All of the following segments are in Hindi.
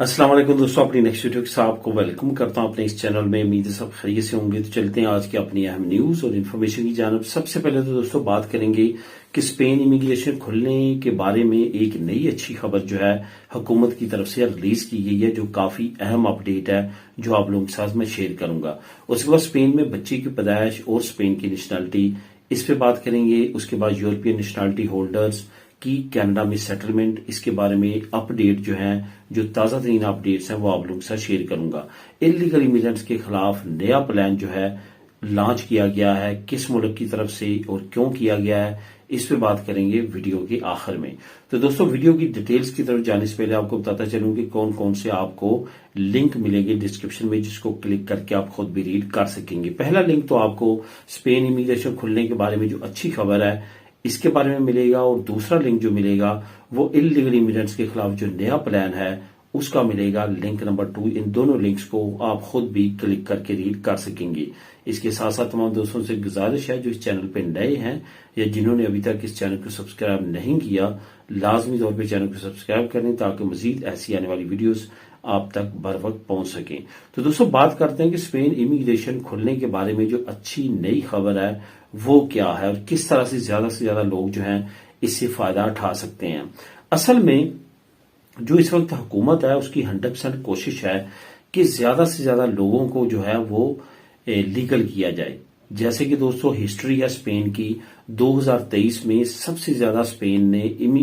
अस्सलाम वालेकुम दोस्तों, अपनी नेक्स्ट वीडियो के साथ आपको वेलकम करता हूं अपने इस चैनल में। उम्मीद है सब खैरियत से होंगे। तो चलते हैं आज की अपनी अहम न्यूज और इन्फॉर्मेशन की जानब। सबसे पहले तो दोस्तों बात करेंगे कि स्पेन इमिग्रेशन खुलने के बारे में एक नई अच्छी खबर जो है हुकूमत की तरफ से रिलीज की गई है, जो काफी अहम अपडेट है, जो आप लोगों के साथ मैं शेयर करूंगा। उसके बाद स्पेन में बच्चे की पैदाइश और स्पेन की नेशनलिटी, इस पे बात करेंगे। उसके बाद यूरोपियन नेशनलिटी होल्डर्स की कनाडा में सेटलमेंट, इसके बारे में अपडेट जो है, जो ताजा तरीन अपडेट्स हैं वो आप लोगों के साथ शेयर करूंगा। इलीगल इमिग्रेंट्स के खिलाफ नया प्लान जो है लॉन्च किया गया है, किस मुल्क की तरफ से और क्यों किया गया है, इस पे बात करेंगे वीडियो के आखिर में। तो दोस्तों वीडियो की डिटेल्स की तरफ जाने से पहले आपको बताता चलूं कि कौन कौन से आपको लिंक मिलेंगे डिस्क्रिप्शन में, जिसको क्लिक करके आप खुद भी रीड कर सकेंगे। पहला लिंक तो आपको स्पेन इमिग्रेशन खुलने के बारे में जो अच्छी खबर है इसके बारे में मिलेगा, और दूसरा लिंक जो मिलेगा वो इलीगल इमिग्रेंट्स के खिलाफ जो नया प्लान है उसका मिलेगा, लिंक नंबर 2। इन दोनों लिंक्स को आप खुद भी क्लिक करके रीड कर सकेंगे। इसके साथ साथ तमाम दोस्तों से गुजारिश है जो इस चैनल पे नए हैं या जिन्होंने अभी तक इस चैनल को सब्सक्राइब नहीं किया, लाजमी तौर पर चैनल को सब्सक्राइब करें ताकि मजीद ऐसी आने वाली वीडियोस आप तक बर वक्त पहुंच सके। तो दोस्तों बात करते हैं कि स्पेन इमिग्रेशन खुलने के बारे में जो अच्छी नई खबर है वो क्या है और किस तरह से ज्यादा लोग जो हैं इससे फायदा उठा सकते हैं। असल में जो इस वक्त हुकूमत है उसकी 100% कोशिश है कि ज्यादा से ज्यादा लोगों को जो है वो लीगल किया जाए। जैसे कि दोस्तों हिस्ट्री है स्पेन की, 2023 में सबसे ज्यादा स्पेन ने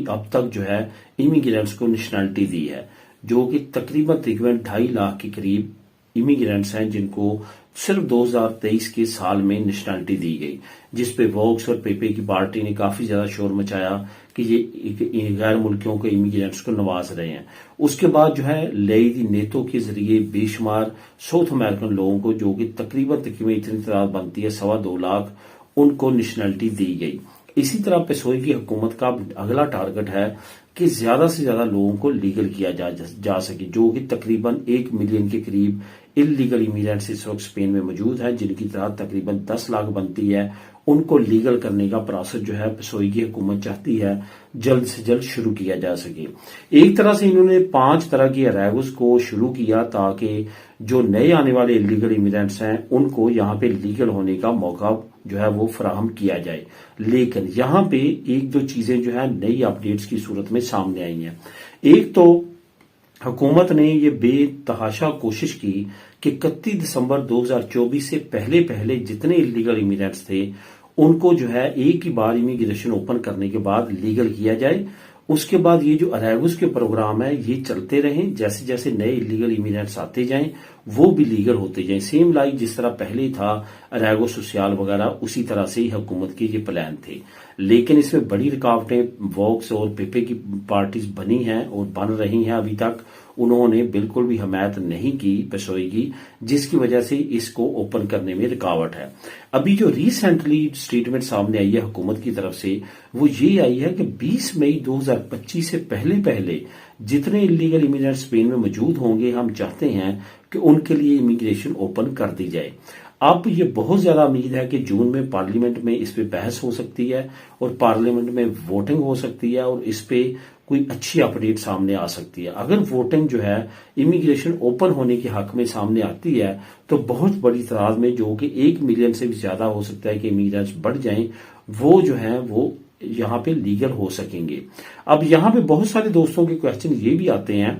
अब तक जो है इमिग्रेंट्स को नेशनलिटी दी है, जो कि तकरीबन 2.5 लाख के करीब इमिग्रेंट्स हैं जिनको सिर्फ 2023 के साल में नेशनलिटी दी गई, जिसपे वोक्स और पेपे की पार्टी ने काफी ज्यादा शोर मचाया कि ये गैर मुल्कियों के इमिग्रेंट्स को नवाज रहे हैं। उसके बाद जो है लेई दी नेतो के जरिए बेशुमार साउथ अमेरिकन लोगों को, जो कि तकरीबन इतनी तादाद बनती है 2.25 लाख, उनको नेशनलिटी दी गई। इसी तरह पेसोई की हुकूमत का अगला टारगेट है कि ज्यादा से ज्यादा लोगों को लीगल किया जा सके, जो कि तकरीबन 1 मिलियन के करीब इलीगल इमिग्रेंट्स इस वक्त स्पेन में मौजूद है, जिनकी तादाद तकरीबन 10 लाख बनती है। उनको लीगल करने का प्रोसेस जो है पेसोई की हुकूमत चाहती है जल्द से जल्द शुरू किया जा सके। एक तरह से इन्होंने 5 तरह की अराइवल्स को शुरू किया ताकि जो नए आने वाले इलीगल इमिग्रेंट्स हैं उनको यहाँ पे लीगल होने का मौका जो है वो फराहम किया जाए। लेकिन यहाँ पे एक दो चीजें जो है नई अपडेट्स की सूरत में सामने आई हैं। एक तो हुकूमत ने ये बेतहाशा कोशिश की कि 31 दिसंबर 2024 से पहले पहले जितने इलीगल इमिग्रेंट्स थे उनको जो है एक ही बार इमिग्रेशन ओपन करने के बाद लीगल किया जाए। उसके बाद ये जो अराइवल्स के प्रोग्राम है ये चलते रहें, जैसे जैसे नए इलीगल इमिग्रेंट्स आते जाएं वो भी लीगल होते जाएं, सेम लाइक जिस तरह पहले था अराइवो सोशल वगैरह, उसी तरह से ही हुकूमत के ये प्लान थे। लेकिन इसमें बड़ी रुकावटें वोक्स और पेपे की पार्टीज बनी हैं और बन रही हैं। अभी तक उन्होंने बिल्कुल भी हमायत नहीं की पेसोई की, जिसकी वजह से इसको ओपन करने में रुकावट है। अभी जो रिसेंटली स्टेटमेंट सामने आई है हुकूमत की तरफ से वो ये आई है कि 20 मई 2025 से पहले पहले जितने इलीगल इमिग्रेंट स्पेन में मौजूद होंगे हम चाहते हैं कि उनके लिए इमिग्रेशन ओपन कर दी जाए। अब ये बहुत ज्यादा उम्मीद है कि जून में पार्लियामेंट में इस पे बहस हो सकती है और पार्लियामेंट में वोटिंग हो सकती है और इस पे कोई अच्छी अपडेट सामने आ सकती है। अगर वोटिंग जो है इमिग्रेशन ओपन होने के हक में सामने आती है तो बहुत बड़ी तादाद में, जो कि 1 मिलियन से भी ज्यादा हो सकता है कि इमिग्रेंट्स बढ़ जाएं, वो जो है वो यहाँ पे लीगल हो सकेंगे। अब यहाँ पे बहुत सारे दोस्तों के क्वेश्चन ये भी आते हैं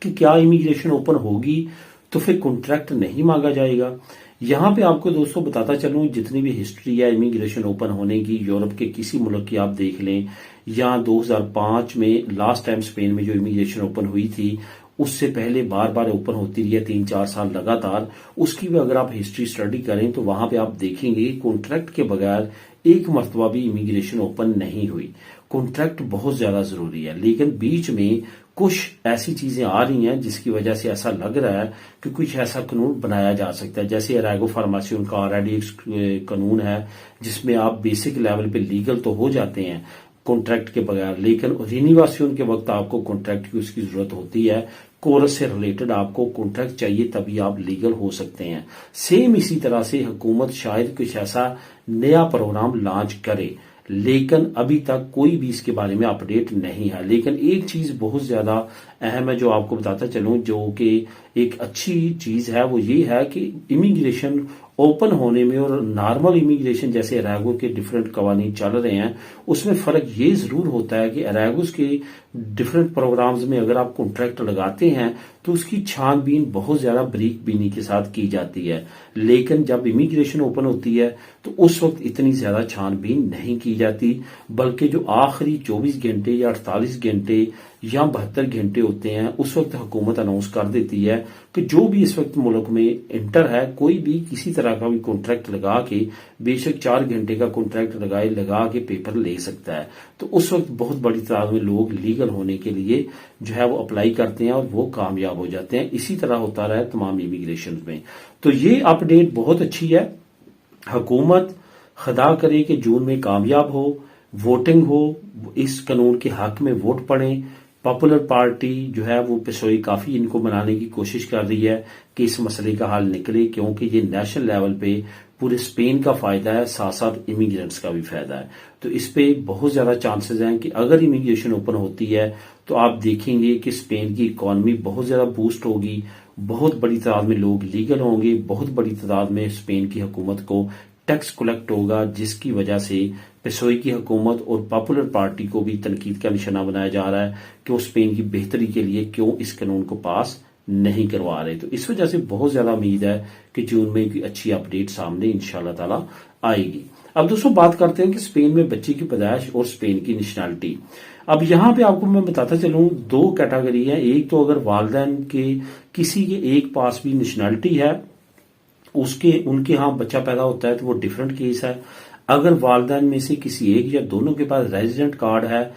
कि क्या इमिग्रेशन ओपन होगी तो फिर कॉन्ट्रैक्ट नहीं मांगा जाएगा। यहाँ पे आपको दोस्तों बताता चलूं, जितनी भी हिस्ट्री है इमिग्रेशन ओपन होने की, यूरोप के किसी मुल्क की आप देख लें, या 2005 में लास्ट टाइम स्पेन में जो इमिग्रेशन ओपन हुई थी उससे पहले बार बार ओपन होती रही है 3-4 साल लगातार। उसकी भी अगर आप हिस्ट्री स्टडी करें तो वहां पे आप देखेंगे कॉन्ट्रैक्ट के बगैर एक मरतबा भी इमिग्रेशन ओपन नहीं हुई। कॉन्ट्रैक्ट बहुत ज्यादा जरूरी है, लेकिन बीच में कुछ ऐसी चीजें आ रही हैं जिसकी वजह से ऐसा लग रहा है कि कुछ ऐसा कानून बनाया जा सकता है। जैसे अराइगो फार्मेसी उनका ऑलरेडी एक कानून है जिसमें आप बेसिक लेवल पे लीगल तो हो जाते हैं कॉन्ट्रैक्ट के बगैर, लेकिन रिन्यूएशन के वक्त आपको कॉन्ट्रैक्ट की उसकी जरूरत होती है। कोरस से रिलेटेड आपको कॉन्ट्रैक्ट चाहिए तभी आप लीगल हो सकते हैं। सेम इसी तरह से हुकूमत शायद कुछ ऐसा नया प्रोग्राम लॉन्च करे लेकिन अभी तक कोई भी इसके बारे में अपडेट नहीं है। लेकिन एक चीज बहुत ज्यादा अहम है जो आपको बताता चलूं, जो कि एक अच्छी चीज है, वो ये है कि इमिग्रेशन ओपन होने में और नॉर्मल इमिग्रेशन जैसे अरागो के डिफरेंट कवानीन चल रहे हैं उसमें फर्क ये जरूर होता है कि अरागोस के डिफरेंट प्रोग्राम्स में अगर आप कॉन्ट्रैक्ट लगाते हैं तो उसकी छानबीन बहुत ज्यादा बारीक बीनी के साथ की जाती है। लेकिन जब इमिग्रेशन ओपन होती है तो उस वक्त इतनी ज्यादा छानबीन नहीं की जाती, बल्कि जो आखिरी 24 घंटे या 48 घंटे या 72 घंटे होते हैं उस वक्त हुकूमत अनाउंस कर देती है कि जो भी इस वक्त मुल्क में इंटर है, कोई भी किसी तरह का भी कॉन्ट्रैक्ट लगा के, बेशक 4 घंटे का कॉन्ट्रैक्ट लगा के पेपर ले सकता है। तो उस वक्त बहुत बड़ी तादाद में लोग लीगल होने के लिए जो है वो अप्लाई करते हैं और वो कामयाब हो जाते हैं। इसी तरह होता रहा है तमाम इमिग्रेशन में। तो ये अपडेट बहुत अच्छी है। हुकूमत खुदा करे कि जून में कामयाब हो, वोटिंग हो, इस कानून के हक में वोट पड़े। पॉपुलर पार्टी जो है वो पिसोई काफी इनको मनाने की कोशिश कर रही है कि इस मसले का हल निकले, क्योंकि ये नेशनल लेवल पे पूरे स्पेन का फायदा है, साथ साथ इमिग्रेंट्स का भी फायदा है। तो इस पे बहुत ज्यादा चांसेस हैं कि अगर इमिग्रेशन ओपन होती है तो आप देखेंगे कि स्पेन की इकॉनमी बहुत ज्यादा बूस्ट होगी, बहुत बड़ी तादाद में लोग लीगल होंगे, बहुत बड़ी तादाद में स्पेन की हुकूमत को टैक्स कलेक्ट होगा, जिसकी वजह से पेसोई की हुकूमत और पॉपुलर पार्टी को भी तनकीद का निशाना बनाया जा रहा है कि वो स्पेन की बेहतरी के लिए क्यों इस कानून को पास नहीं करवा रहे। तो इस वजह से बहुत ज्यादा उम्मीद है कि जून में कोई अच्छी अपडेट सामने इंशाल्लाह ताला आएगी। अब दोस्तों बात करते हैं कि स्पेन में बच्चे की पैदाइश और स्पेन की नेशनैलिटी। अब यहां पे आपको मैं बताता चलूं, दो कैटेगरी है। एक तो अगर वालिदैन के किसी के एक पास भी नेशनैलिटी है, उनके यहाँ बच्चा पैदा होता है तो वो डिफरेंट केस है। अगर वालिदैन में से किसी एक या दोनों के पास रेजिडेंट कार्ड है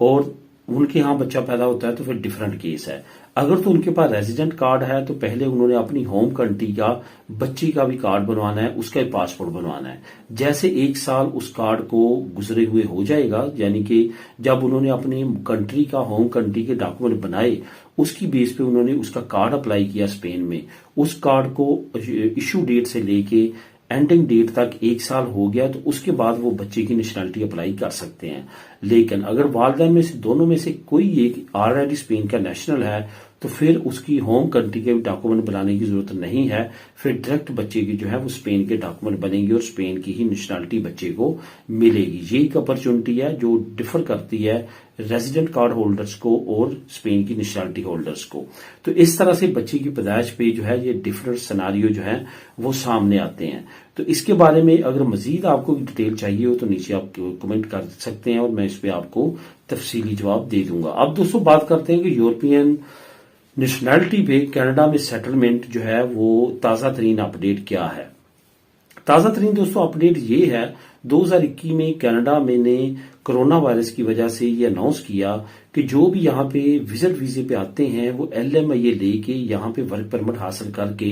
और उनके यहाँ बच्चा पैदा होता है तो फिर डिफरेंट केस है। अगर तो उनके पास रेजिडेंट कार्ड है तो पहले उन्होंने अपनी होम कंट्री का बच्ची का भी कार्ड बनवाना है, उसका भी पासपोर्ट बनवाना है। जैसे 1 साल उस कार्ड को गुजरे हुए हो जाएगा, यानी कि जब उन्होंने अपनी कंट्री का होम कंट्री के डॉक्यूमेंट बनाए उसकी बेस पे उन्होंने उसका कार्ड अप्लाई किया स्पेन में, उस कार्ड को इशू डेट से लेके एंडिंग डेट तक 1 साल हो गया तो उसके बाद वो बच्चे की नेशनैलिटी अप्लाई कर सकते हैं। लेकिन अगर वालिदैन में से दोनों में से कोई एक ऑलरेडी स्पेन का नेशनल है तो फिर उसकी होम कंट्री के डॉक्यूमेंट बनाने की जरूरत नहीं है, फिर डायरेक्ट बच्चे की जो है वो स्पेन के डॉक्यूमेंट बनेंगे और स्पेन की ही नेशनैलिटी बच्चे को मिलेगी। ये एक अपॉर्चुनिटी है जो डिफर करती है रेजिडेंट कार्ड होल्डर्स को और स्पेन की नेशनैलिटी होल्डर्स को। तो इस तरह से बच्चे की पैदाइश पे जो है ये डिफरेंट सिनारियो जो है वो सामने आते हैं। तो इसके बारे में अगर मजीद आपको डिटेल चाहिए हो तो नीचे आप कमेंट कर सकते हैं और मैं इस पे आपको तफसीली जवाब दे दूंगा। अब दोस्तों बात करते हैं कि यूरोपियन नेशनैलिटी पे कनाडा में सेटलमेंट जो है वो ताजा तरीन अपडेट क्या है। ताजा तरीन दोस्तों अपडेट ये है, 2021 में कनाडा में ने कोरोना वायरस की वजह से ये अनाउंस किया कि जो भी यहाँ पे विजिट वीजे पे आते हैं वो LMIA लेके यहाँ पे वर्क परमिट हासिल करके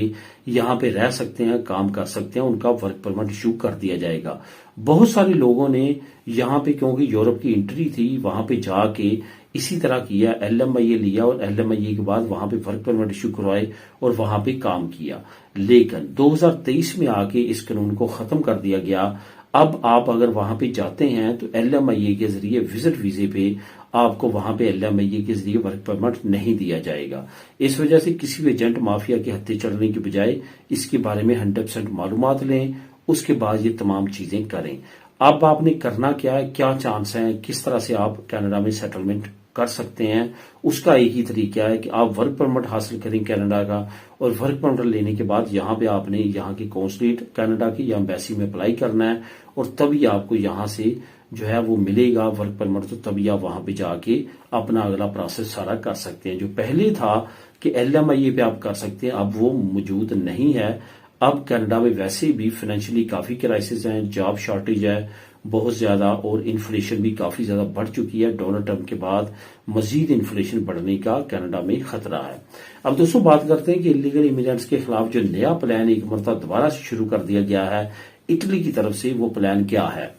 यहाँ पे रह सकते हैं, काम कर सकते हैं, उनका वर्क परमिट इशू कर दिया जाएगा। बहुत सारे लोगों ने यहाँ पे, क्योंकि यूरोप की एंट्री थी, वहां पे जाके इसी तरह किया, LMIA लिया और LMIA के बाद वहां पे वर्क परमिट इशू करवाए और वहां पे काम किया। लेकिन 2023 में आके इस कानून को खत्म कर दिया गया। अब आप अगर वहां पे जाते हैं तो LMIA के जरिए विजिट वीजे पे आपको वहां पे LMIA के जरिए वर्क परमिट नहीं दिया जाएगा। इस वजह से किसी भी एजेंट माफिया के हत्थे चढ़ने के बजाय इसके बारे में 100% मालूमात लें, उसके बाद ये तमाम चीजें करें। अब आपने करना क्या है, क्या चांस है, किस तरह से आप कनाडा में सेटलमेंट कर सकते हैं, उसका एक ही तरीका है कि आप वर्क परमिट हासिल करें कनाडा का, और वर्क परमिट लेने के बाद यहाँ पे आपने यहाँ की कौंसलेट कनाडा की या एम्बेसी में अप्लाई करना है और तभी आपको यहाँ से जो है वो मिलेगा वर्क परमिट। तो तभी आप वहां पे जाके अपना अगला प्रोसेस सारा कर सकते हैं। जो पहले था कि LMIA पे आप कर सकते हैं, अब वो मौजूद नहीं है। अब कनाडा में वैसे भी फाइनेंशियली काफी क्राइसिस है, जॉब शॉर्टेज है बहुत ज्यादा और इन्फ्लेशन भी काफी ज्यादा बढ़ चुकी है। डोनाल्ड ट्रंप के बाद मजीद इन्फ्लेशन बढ़ने का कनाडा में खतरा है। अब दोस्तों बात करते हैं कि इलीगल इमिग्रेंट्स के खिलाफ जो नया प्लान एक मरतबा दोबारा शुरू कर दिया गया है इटली की तरफ से, वो प्लान क्या है।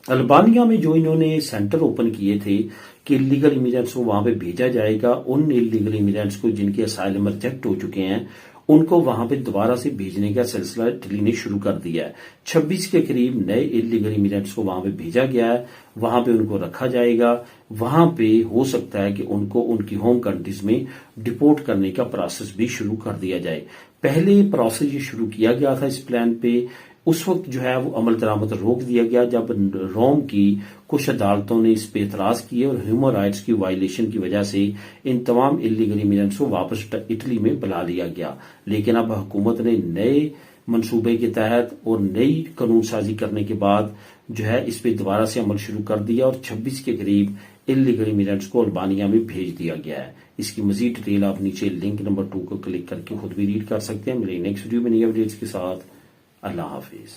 अल्बानिया में जो इन्होंने सेंटर ओपन किए थे कि इलीगल इमिग्रेंट्स को वहां पे भेजा जाएगा, उन इलीगल इमिग्रेंट्स को जिनके असाइलम रिजेक्ट हो चुके हैं उनको वहां पे दोबारा से भेजने का सिलसिला इटली ने शुरू कर दिया है। 26 के करीब नए इलीगल इमिग्रेंट्स को वहां पे भेजा गया है, वहां पे उनको रखा जाएगा। वहां पे हो सकता है कि उनको उनकी होम कंट्रीज में डिपोर्ट करने का प्रोसेस भी शुरू कर दिया जाए। पहले प्रोसेस ये शुरू किया गया था इस प्लान पे, उस वक्त जो है वो अमल दरामद रोक दिया गया जब रोम की कुछ अदालतों ने इस पे एतराज किए और ह्यूमन राइट्स की वायलेशन की वजह से इन तमाम इलीगल इमिग्रेंट्स को वापस इटली में बुला लिया गया। लेकिन अब हुकूमत ने नए मंसूबे के तहत और नई कानून साजी करने के बाद जो है इस पे दोबारा से अमल शुरू कर दिया और 26 के करीब इलीगल इमिग्रेंट्स को अल्बानिया में भेज दिया गया है। इसकी मजीद डिटेल आप नीचे लिंक नंबर 2 को क्लिक करके खुद भी रीड कर सकते हैं। मेरे नेक्स्ट वीडियो में नई अपडेट्स के साथ अल्लाह हाफिज।